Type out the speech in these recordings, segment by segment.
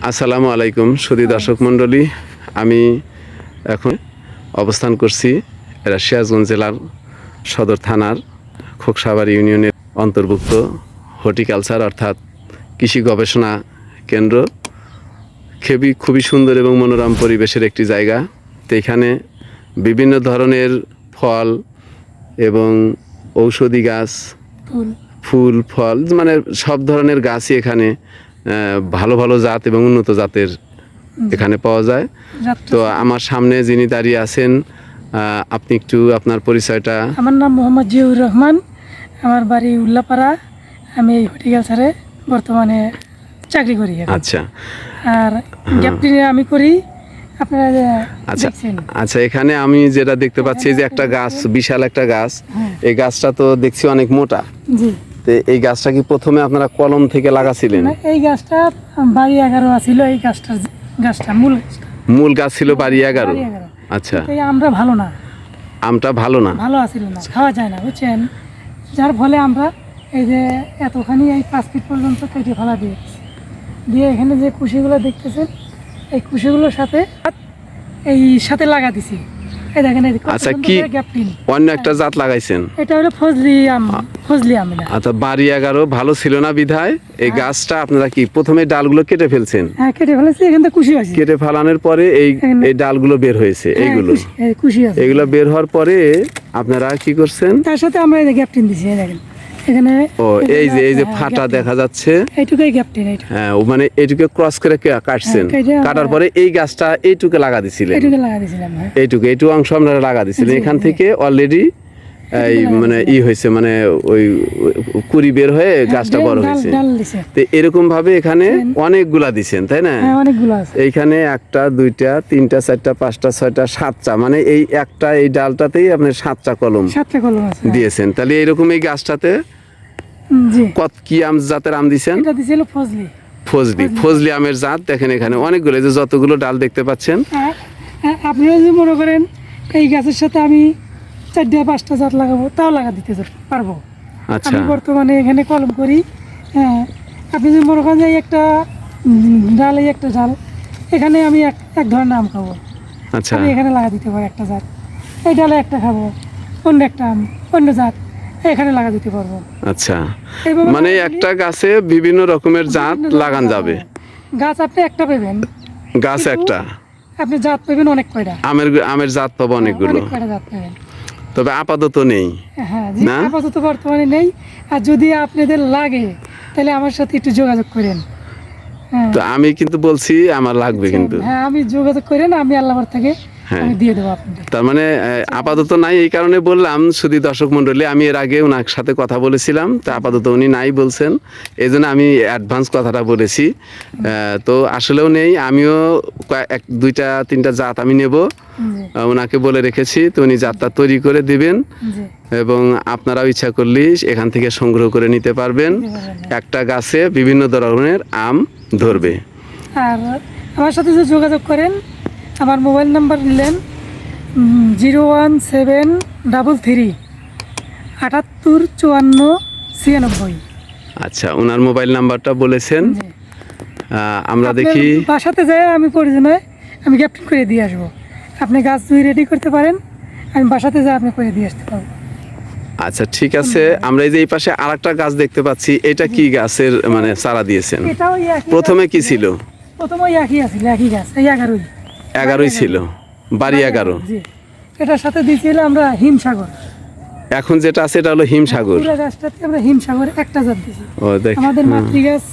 আসসালামু আলাইকুম সুধী দর্শক মণ্ডলী, আমি এখন অবস্থান করছি সিরাজগঞ্জ জেলার সদর থানার খোকসাবাড়ি ইউনিয়নের অন্তর্ভুক্ত হর্টিকালচার অর্থাৎ কৃষি গবেষণা কেন্দ্র। খুবই সুন্দর এবং মনোরম পরিবেশের একটি জায়গা। তো এখানে বিভিন্ন ধরনের ফল এবং ঔষধি গাছ, ফুল ফল মানে সব ধরনের গাছই এখানে ভালো ভালো জাত এবং উন্নত জাতের এখানে পাওয়া যায়। তো আমার সামনে যিনি দাঁড়িয়ে আছেন, আপনি একটু আপনার পরিচয়টা। আমার নাম মোহাম্মদ জিয়াউর রহমান, আমার বাড়ি উল্লাপাড়া। আমি এই হর্টিকালচারে বর্তমানে চাকরি করি। আচ্ছা, আর গ্যাপটিনে আমি করি। আপনারা আচ্ছা আচ্ছা, এখানে আমি যেটা দেখতে পাচ্ছি যে একটা গাছ, বিশাল একটা গাছ। এই গাছটা তো দেখছি অনেক মোটা। জি। তো এই গাছটা কি প্রথমে আপনারা কলম থেকে লাগাছিলেন? এই গাছটা বাড়ি 11 আছিল। এই গাছটা মূল গাছ ছিল বাড়ি 11। আচ্ছা, আমরা ভালো না, আমটা ভালো আছিল না, খাওয়া যায় না, বুঝছেন। যার ফলে আমরা এই যে এতখানি এই 5 ফিট পর্যন্ত কেটে ফেলা দিয়ে এখানে যে কুশিগুলো দেখতেছেন, এই কুশিগুলোর সাথে লাগা দিছি। এই দেখেন। আচ্ছা, কি অন্য একটা জাত লাগাইছেন? এটা হলো ফজলি আম। আচ্ছা, বাড়ি 11 ভালো ছিল না বিধায় এই গাছটা আপনারা কি প্রথমে ডালগুলো কেটে ফেলছেন? হ্যাঁ, কেটে ফেলেছি। এখান থেকে কুশি আছে। কেটে ফেলানোর পরে এই ডালগুলো বের হয়েছে। এইগুলো কুশি আছে। এগুলো বের হওয়ার পরে আপনারা কি করছেন? তার সাথে আমরা এই যে গ্যাপটিন দিছি। এই দেখেন এখানে। ও, এই যে ফাটা দেখা যাচ্ছে, এইটুকুই গ্যাপটিন। হ্যাঁ, মানে এইটুকু ক্রস করে কাটছেন। কাটার পরে এই গাছটা এইটুকু লাগা দিছিলেন। এইটুকু অংশ আপনারা লাগা দিছিলেন। এখান থেকে অলরেডি এই মানে হয়েছে, মানে ওই কুড়ি বের হয়ে গাছটা বড় হয়েছে। তো এরকম ভাবে এখানে অনেকগুলা দিছেন, তাই না? এইখানে 1টা 2টা 3টা 4টা 5টা 6টা 7টা, মানে এই ডালটাতেই আপনি 7টা কলম দিয়েছেন। তাহলে এইরকম এই গাছটাতে কি আম জাতের আম দিয়েছেন? ফজলি আমের জাত। দেখেন এখানে অনেকগুলো, যে যতগুলো ডাল দেখতে পাচ্ছেন। আপনারা যদি মনে করেন এই গাছের সাথে আমি 4টা 5টা জাত লাগাবো, তাও লাগা দিতে পারবো। আচ্ছা, আমি বর্তমানে এখানে কলম করি। হ্যাঁ, আপনি যদি মনে করেন যে একটা ডাল এখানে আমি এক ধরনের আম খাবো। আচ্ছা, আমি এখানে লাগা দিতে পারি একটা জাত। এই ডালে একটা খাবো, অন্য একটা আম, অন্য জাত এখানে লাগা দিতে পারবো। আচ্ছা, মানে একটা গাছে বিভিন্ন রকমের জাত লাগান যাবে। গাছ আপনি একটা পাবেন, গাছ একটা, আপনি জাত পাবেন অনেক কয়টা। আমের জাত পাবো অনেকগুলো, জাত পাবেন। তবে আপাতত নেই। হ্যাঁ, আপাতত বর্তমানে নেই। আর যদি আপনাদের লাগে তাহলে আমার সাথে একটু যোগাযোগ করেন। তো আমি কিন্তু বলছি আমার লাগবে কিন্তু। হ্যাঁ, আমি যোগাযোগ করেন, আমি আল্লাহর থেকে আমি দিয়ে দেবো আপনাদের। তার মানে আপাতত নাই, এই কারণে বললাম শুধু দর্শক মণ্ডলী, আমি এর আগে ওনার সাথে কথা বলেছিলাম, তো আপাতত উনি নাই বলছেন, এই জন্য আমি অ্যাডভান্স কথাটা বলেছি। তো আসলেও নেই, আমিও 2টা 3টা জাত আমি নেব, ওনাকে বলে রেখেছি। তো উনি জাতটা তৈরি করে দিবেন এবং আপনারাও ইচ্ছা করলে এখান থেকে সংগ্রহ করে নিতে পারবেন। একটা গাছে বিভিন্ন ধরনের আম ধরবে। আর আমার সাথে যে যোগাযোগ করেন, আমার মোবাইল নাম্বার নিলেন 01733 78 54 96। আচ্ছা, ওনার মোবাইল নাম্বারটা বলেছেন। আমরা দেখি বাসাতে যাই, আমি আমি গ্যাপটিং করে দিয়ে আসবো। আপনি গাছ রেডি করতে পারেন, আমি বাসাতে যাই আপনি করে দিয়ে আসতে পারবো। আচ্ছা, ঠিক আছে। আমরা এই যে এই পাশে আরেকটা গাছ দেখতে পাচ্ছি, এটা কি গাছের মানে চারা দিয়েছেন? প্রথমে কি ছিল? প্রথমে একই গাছ, এই 11ই ছিল, বাড়ি 11। এটার সাথে দিয়েছিল আমরা হিমসাগর। এখন যেটা আছে এটা হলো হিমসাগর। পুরো গাছটাতে আমরা হিমসাগর একটা জাত দিয়েছি। আমাদের মাতৃ গাছ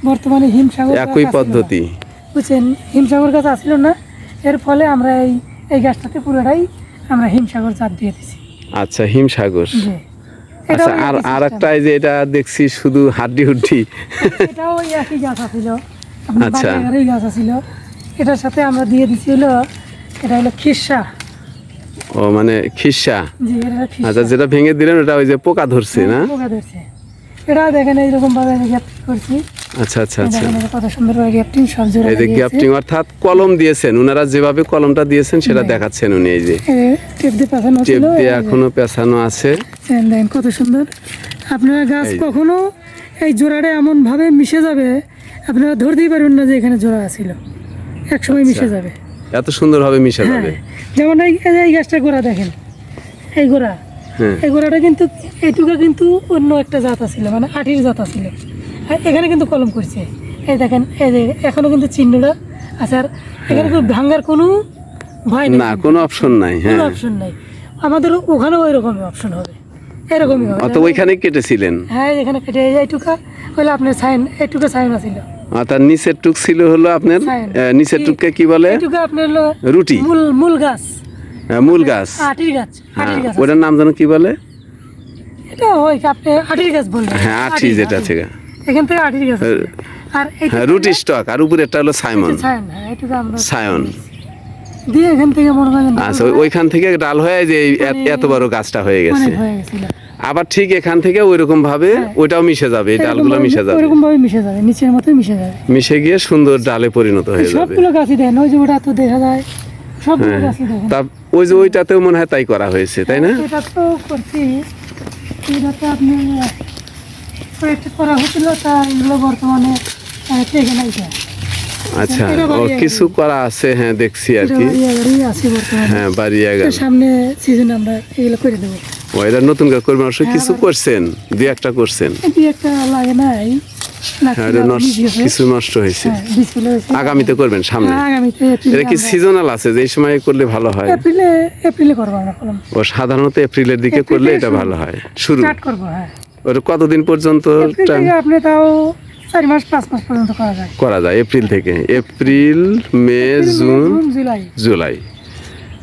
বর্তমানে হিমসাগর। একই পদ্ধতি, বুঝছেন। হিমসাগর গাছ আসছিল না, এর ফলে আমরা এই গাছটাতে পুরোটাই আমরা হিমসাগর জাত দিয়ে দিয়েছি। আচ্ছা, হিমসাগর। আচ্ছা, আর একটা এই যে এটা দেখছি শুধু হাড্ডি হুড্ডি, এটাও একই গাছ আছিল। আচ্ছা, এই গাছ আছিল, এটার সাথে আমরা দিয়ে দিছি হলো, এটা হলো খিসা। ও, মানে খিসা। আচ্ছা, যেটা ভেঙে দিলেন ওটা ওই যে পোকা ধরছে না? পোকা ধরছে। এটা দেখেন এইরকম ভাবে গ্যাপটিং করছি। আচ্ছা আচ্ছা আচ্ছা, কত সুন্দর ভাবে গ্যাপটিং, সব জোড়া এই যে গ্যাপটিং অর্থাৎ কলম দিয়েছেন, ওনারা যেভাবে কলমটা দিয়েছেন সেটা দেখাচ্ছেন উনি। এই যে টেপ দিয়ে এখনো পেছানো আছে। দেখেন কত সুন্দর। আপনারা গাছ কখনো এই জোড়াটা এমন ভাবে মিশে যাবে, আপনারা ধরতেই পারবেন না যে এখানে জোড়া ছিল, এক সময় মিশে যাবে। এত সুন্দরভাবে মিশে হ্যাঁ, যাবে। যেমন এই গাছটা গোড়া দেখেন, এই গোড়া, হ্যাঁ এই গোড়াটা কিন্তু এইটুকু কিন্তু অন্য একটা জাত ছিল, মানে আটির জাত ছিল। আর এখানে কিন্তু কলম করছে, এই দেখেন, এই যে এখনো কিন্তু চিহ্নটা আছে। আর এখানে কোনো ভাঙার কোনো ভয় নেই, না, কোনো অপশন নাই। কোনো হ্যাঁ, অপশন নাই। আমাদের ওখানেও এরকমই অপশন হবে, এরকমই হবে। অত ওইখানে কেটেছিলেন। হ্যাঁ, এখানে কেটে এইটুকা হলে আপনার সাইন, এইটুকু সাইন আছিল। তার নিচের টুক ছিল হলো আপনার, সাইন। নিচের টুককে কি বলে? এইটুকু আপনার হলো রুটি, মূল মূল গাছ, মূল গাছ। আটির গাছ, হ্যাঁ, আটির গাছ। ওটার নাম যেন কি বলে? এটা হয় কি আপনি আটির গাছ বলবেন? হ্যাঁ, আটি যেটা আছে। এখান থেকে আটির গাছ আছে। আর হ্যাঁ, রুটি স্টক, আর উপরেরটা হলো সাইমন, সায়ন, হ্যাঁ, এইটুকু আমরা সায়ন। দিয়ে এখান থেকে মনে করেন আচ্ছা, ওইখান থেকে ডাল হয়ে যে এত বড় গাছটা হয়ে গেছে। অনেক হয়ে গেছিল। আবার ঠিক এখান থেকে ওইরকম ভাবে ওইটাও মিশে যাবে, এই ডালগুলো মিশে যাবে, ওরকম ভাবে মিশে যাবে, নিচের মতোই মিশে যাবে, মিশে গিয়ে সুন্দর ডালে পরিণত হয়ে যাবে। সবগুলো গাছই দেন, ওই যে ওটা তো দেখা যায়, সবগুলো গাছই দেখেন। তা ওই যে ওইটাতেও মনে হয় তাই করা হয়েছে, তাই না? এটা তো করছি, এটাতে আপনি কয়েকটা করা হয়েছিল, তা এগুলো বর্তমানে থেকে নাই। আচ্ছা, ও কিছু করা আছে, হ্যাঁ দেখছি আর কি। আছে বর্তমানে। হ্যাঁ, বাড়িয়ে গেল। সামনে সিজন আমরা এগুলো করে দেবো। ও, এটা নতুন করে করবেন অবশ্য, কিছু করছেন, দুই একটা করছেন। দুই একটা লাগে নাই, হ্যাঁ, এটা কিছু নষ্ট হয়েছে, হয়েছে। আগামীতে করবেন সামনে। হ্যাঁ, আগামীতে এটা কি সিজনাল আছে যে এই সময় করলে ভালো হয়? এপ্রিলে করবো আমরা কলম। ও, সাধারণত এপ্রিলের দিকে করলে এটা ভালো হয়, শুরু। স্টার্ট করবো, হ্যাঁ। ওটা কতদিন পর্যন্ত এপ্রিল থেকে আপনি তাও 4 মাস 5 মাস পর্যন্ত করা যায়। করা যায়? এপ্রিল থেকে, এপ্রিল, মে, জুন, জুলাই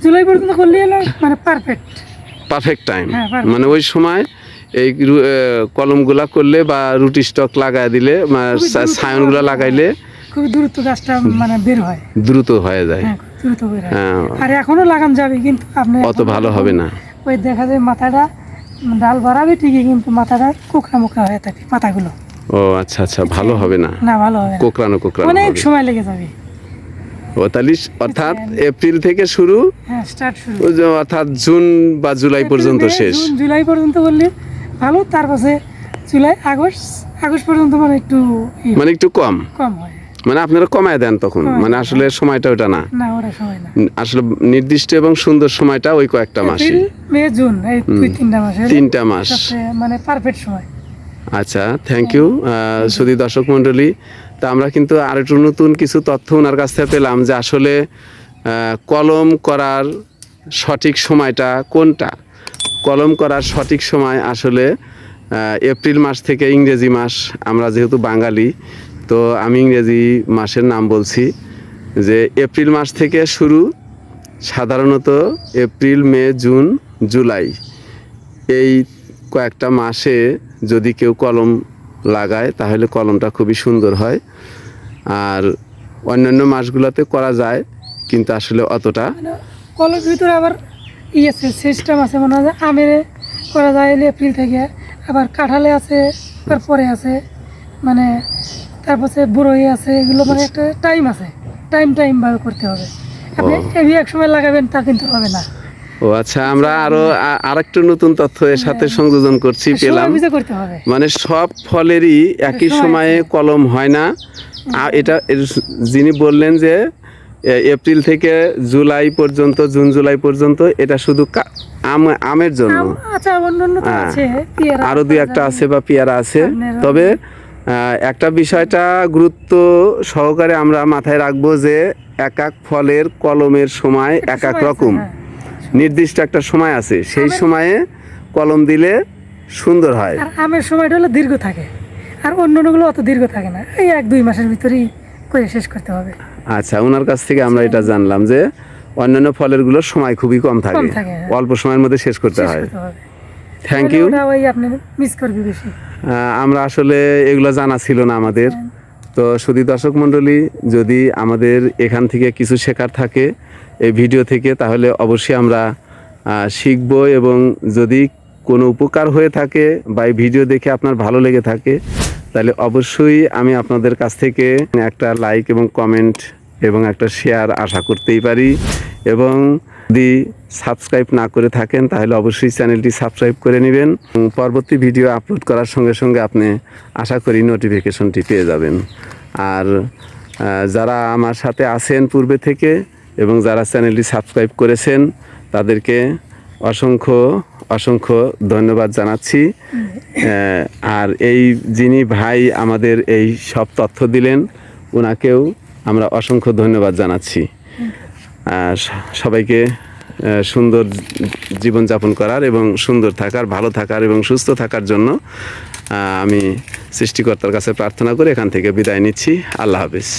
জুলাই পর্যন্ত করলে হলো মানে পারফেক্ট টাইম। হ্যাঁ, perfect। মানে ওই সময় এই কলমগুলা করলে বা রুটি স্টক লাগাই দিলে, সায়নগুলা লাগাইলে খুব দ্রুত গাছটা মানে বের হয়, দ্রুত হয়ে যায়। হ্যাঁ, খুব দ্রুত বের হয়। হ্যাঁ, আর এখনো লাগান যাবে, কিন্তু আপনি অত ভালো হবে না। ওই দেখা যায় মাথাটা ডাল বাড়াবে ঠিকই, কিন্তু মাথাটা কোকড়া মোকড়া হয়ে থাকে পাতাগুলো। ও আচ্ছা আচ্ছা, ভালো হবে না, না, ভালো হবে না, কোকড়ানো অনেক হবে। সময় লেগে যাবে। ও, তাহলে অর্থাৎ এপ্রিল থেকে শুরু, হ্যাঁ, স্টার্ট শুরু ওই যে অর্থাৎ জুন বা জুলাই পর্যন্ত এপ্রিল, মে, শেষ। জুন, জুলাই পর্যন্ত করলে ভালো। তারপরে জুলাই, আগস্ট পর্যন্ত মানে একটু মানে একটু কম, কম হয়। মানে আপনারা কমায় দেন তখন, মানে আসলে সময়টা ওটা না, না, ওটা সময় না। আসলে নির্দিষ্ট এবং সুন্দর সময়টা ওই কয়েকটা মাসে, এপ্রিল, মে, জুন, এই 2-3টা মাসে, 3টা মাস। মানে পারফেক্ট সময়। আচ্ছা, থ্যাংক ইউ সুধী দর্শক মণ্ডলী। তা আমরা কিন্তু আর একটু নতুন কিছু তথ্য ওনার কাছ থেকে পেলাম যে আসলে কলম করার সঠিক সময়টা কোনটা। কলম করার সঠিক সময় আসলে এপ্রিল মাস থেকে ইংরেজি মাস, আমরা যেহেতু বাঙালি তো আমি ইংরেজি মাসের নাম বলছি, যে এপ্রিল মাস থেকে শুরু, সাধারণত এপ্রিল, মে, জুন, জুলাই এই কয়েকটা মাসে যদি কেউ কলম লাগায় তাহলে কলমটা খুবই সুন্দর হয়। আর অন্যান্য মাসগুলোতে করা যায়, কিন্তু আসলে অতটা। মানে কলের ভিতরে আবার আছে সিস্টেম আছে, মনে হয় আমের করা যায় এপ্রিল থেকে, আবার কাঁঠালে আছে, তারপরে আছে মানে তারপরে বড়ই আছে, এগুলো মানে একটা টাইম আছে, টাইম ভাবে করতে হবে। আপনি এবি এক সময় লাগাবেন তা কিন্তু হবে না। ও আচ্ছা, আমরা আরো আরেকটু নতুন তথ্য এর সাথে সংযোজন করছি, পেলাম। করতে হবে। মানে সব ফলেরই একই সময়ে কলম হয় না। এটা যিনি বললেন যে এপ্রিল থেকে জুলাই পর্যন্ত, জুন জুলাই পর্যন্ত, এটা শুধু আমের জন্য। আচ্ছা, অন্যান্য তো আছে, পেয়ারা আরো দুই একটা আছে বা পেয়ারা আছে। তবে একটা বিষয়টা গুরুত্ব সহকারে আমরা মাথায় রাখবো যে এক এক ফলের কলমের সময় এক এক রকম, নির্দিষ্ট একটা সময় আছে, সেই সময়ে কলম দিলে সুন্দর হয়। আর আমের সময়টা হলো দীর্ঘ থাকে, আর অন্যান্যগুলো অত দীর্ঘ থাকে না, এই 1-2 মাসের ভিতরেই করে শেষ করতে হবে। আচ্ছা, ওনার কাছ থেকে আমরা এটা জানলাম যে অন্যান্য ফলের গুলোর সময় খুবই কম থাকে, অল্প সময়ের মধ্যে শেষ করতে হয়। Thank you. আপনি মিস করবি বেশি। আমরা আসলে এগুলো জানা ছিল না আমাদের। তো সুধী দর্শক মণ্ডলী, যদি আমাদের এখান থেকে কিছু শেখার থাকে এই ভিডিও থেকে, তাহলে অবশ্যই আমরা শিখব। এবং যদি কোনো উপকার হয়ে থাকে বা এই ভিডিও দেখে আপনার ভালো লেগে থাকে, তাহলে অবশ্যই আমি আপনাদের কাছ থেকে একটা লাইক এবং কমেন্ট এবং একটা শেয়ার আশা করতেই পারি। এবং যদি সাবস্ক্রাইব না করে থাকেন তাহলে অবশ্যই চ্যানেলটি সাবস্ক্রাইব করে নেবেন। পরবর্তী ভিডিও আপলোড করার সঙ্গে সঙ্গে আপনি আশা করি নোটিফিকেশনটি পেয়ে যাবেন। আর যারা আমার সাথে আছেন পূর্বে থেকে এবং যারা চ্যানেলটি সাবস্ক্রাইব করেছেন তাদেরকে অসংখ্য অসংখ্য ধন্যবাদ জানাচ্ছি। আর এই যিনি ভাই আমাদের এই সব তথ্য দিলেন ওনাকেও আমরা অসংখ্য ধন্যবাদ জানাচ্ছি। সবাইকে সুন্দর জীবনযাপন করার এবং সুন্দর থাকার, ভালো থাকার এবং সুস্থ থাকার জন্য আমি সৃষ্টিকর্তার কাছে প্রার্থনা করে এখান থেকে বিদায় নিচ্ছি। আল্লাহ হাফেজ।